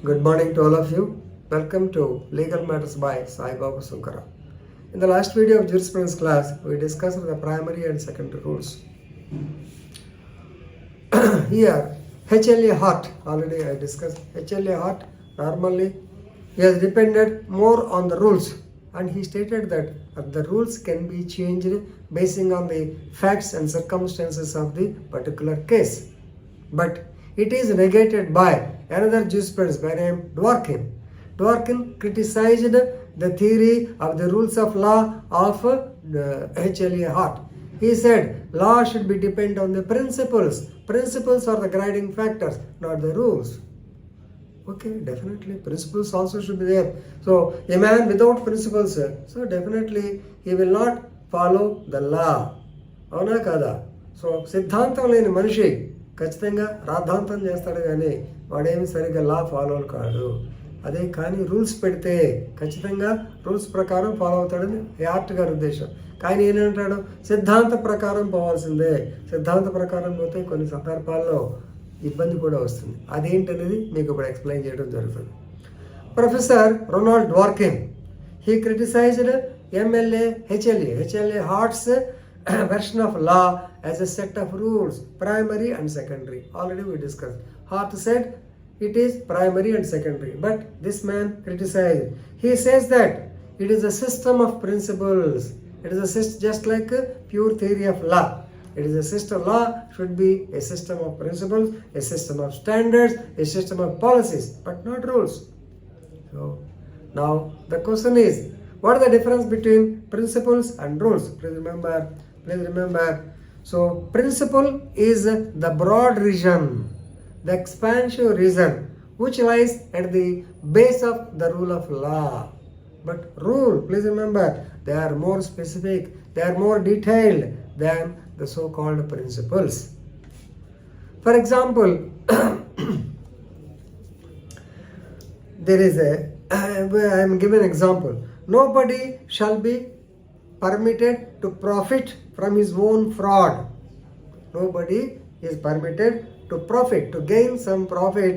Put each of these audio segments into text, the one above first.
Good morning to all of you. Welcome to Legal Matters by Sai Babu Sunkara. In the last video of Jurisprudence class, we discussed the primary and secondary rules. Here, HLA Hart, already I discussed. HLA Hart, normally, he has depended more on the rules, and he stated that the rules can be changed basing on the facts and circumstances of the particular case. But it is negated by another jurisprudence by name Dworkin. Dworkin criticized the theory of the rules of law of HLA Hart. He said law should be depend on the principles. Principles are the guiding factors, not the rules. Okay, definitely principles also should be there. So a man without principles, so definitely he will not follow the law. అవునా కదా? So సిద్ధాంతం లేని మనిషి ఖచ్చితంగా రాద్ధాంతం చేస్తాడు, కానీ వాడేమి సరిగ్గా లా ఫాలో కాడు. అదే కానీ రూల్స్ పెడితే ఖచ్చితంగా రూల్స్ ప్రకారం ఫాలో అవుతాడని హార్ట్ గారి ఉద్దేశం. కానీ ఏంటంటాడు, సిద్ధాంత ప్రకారం పోవాల్సిందే. సిద్ధాంత ప్రకారం పోతే కొన్ని సందర్భాల్లో ఇబ్బంది కూడా వస్తుంది. అదేంటనేది మీకు ఇప్పుడు ఎక్స్ప్లెయిన్ చేయడం జరుగుతుంది. Professor Ronald Dworkin, he criticized HLA Hart's version of law as a set of rules, primary and secondary. Already we discussed. Hart said it is primary and secondary, but this man criticized. He says that it is a system of principles. It is a system just like a pure theory of law. It is a system. Law should be a system of principles, a system of standards, a system of policies, but not rules. So now the question is, what is the difference between principles and rules? Please remember. So principle is the broad region, the expansive region which lies at the base of the rule of law. But rule, please remember, they are more specific, they are more detailed than the so-called principles. For example, there is I am giving an example. Nobody shall be permitted to profit from his own fraud. Nobody is permitted to profit, to gain some profit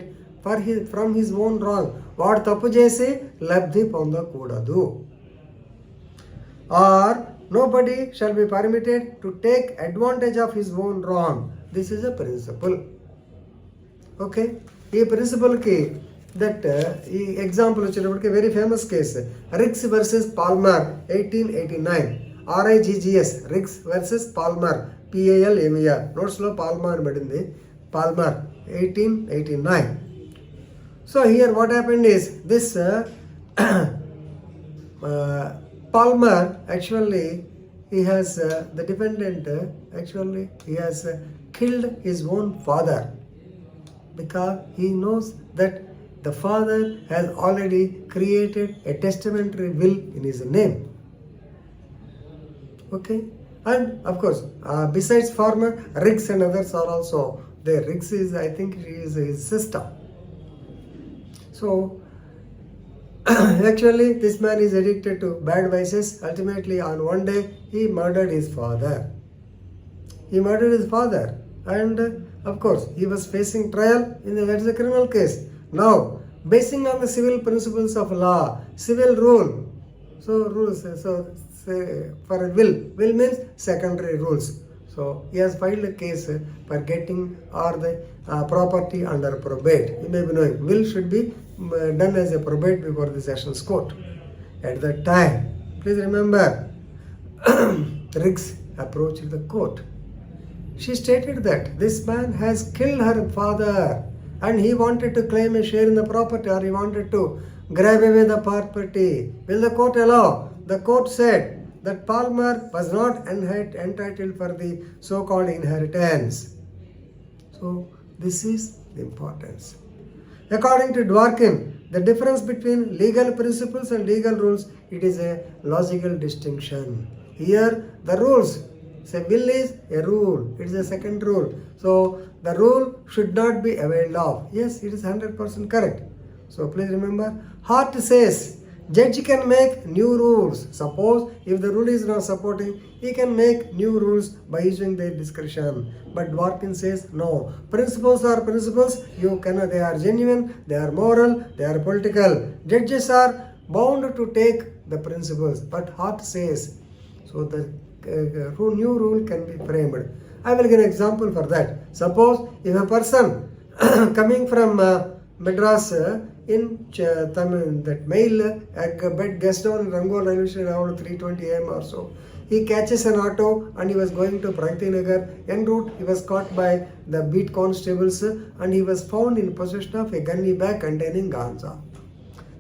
from his own wrong. వాడు తప్పు చేసి లబ్ధి పొందకూడదు. Or nobody shall be permitted to take advantage of his own wrong. This is a principle. Okay, ఈ ప్రిన్సిపల్కి that ఈ example వచ్చేటప్పటికి very famous case Riggs versus Palmer 1889. RIGGS, Riggs versus Palmer, PALMER. నోట్స్లో Palmer పడింది, Palmer 1889. So here what happened is this Palmer actually he has the defendant actually he has killed his own father because he knows that the father has already created a testamentary will in his name. Okay, and of course besides farmer, Riggs and others are also there. Riggs is, I think, she is his sister. So actually this man is addicted to bad vices. Ultimately on one day he murdered his father. And of course he was facing trial in that is a criminal case. Now basing on the civil principles of law, civil rule, so rules, so for a will means secondary rules. So he has filed a case for getting or the property under probate. You may be knowing will should be done as a probate before the sessions court. At that time, please remember, Riggs approached the court. She stated that this man has killed her father and he wanted to claim a share in the property, or he wanted to grab away the property. Will the court allow? The court said that Palmer was not entitled for the so-called inheritance. So this is the importance. According to Dworkin, the difference between legal principles and legal rules, it is a logical distinction. Here the rules, say will is a rule, it is a second rule. So the rule should not be availed of. Yes, it is 100% correct. So please remember, Hart says Judge can make new rules. Suppose if the rule is not supporting, he can make new rules by using their discretion. But Dworkin says no. Principles are principles. You cannot. They are genuine. They are moral. They are political. Judges are bound to take the principles. But Hart says so. The new rule can be framed. I will give an example for that. Suppose if a person coming from Madras in Tamil, that mail bed guest down in Rangol railway station around 3:20 am or so. He catches an auto and he was going to Pragati Nagar. En route, he was caught by the beat constables and he was found in possession of a gunny bag containing ganja.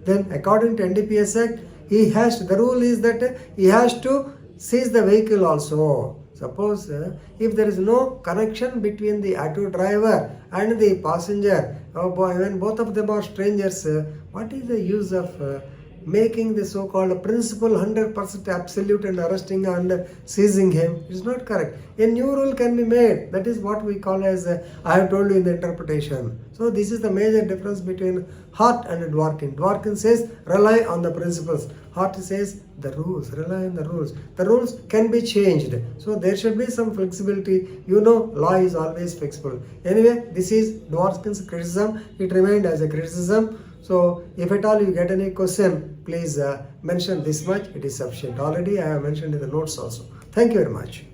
Then, according to NDPS Act, the rule is that he has to seize the vehicle also. Suppose if there is no connection between the auto driver and the passenger, when both of them are strangers, what is the use of making the so-called principle 100% absolute and arresting and seizing him? It is not correct. A new rule can be made. That is what we call as I have told you in the interpretation. So this is the major difference between Hart and Dworkin. Dworkin says rely on the principles. Hart says the rules, rely on the rules. The rules can be changed. So there should be some flexibility. You know, law is always flexible. Anyway, this is Dworkin's criticism. It remained as a criticism. So if at all you get any question, please mention this much. It is sufficient. Already I have mentioned in the notes also. Thank you very much.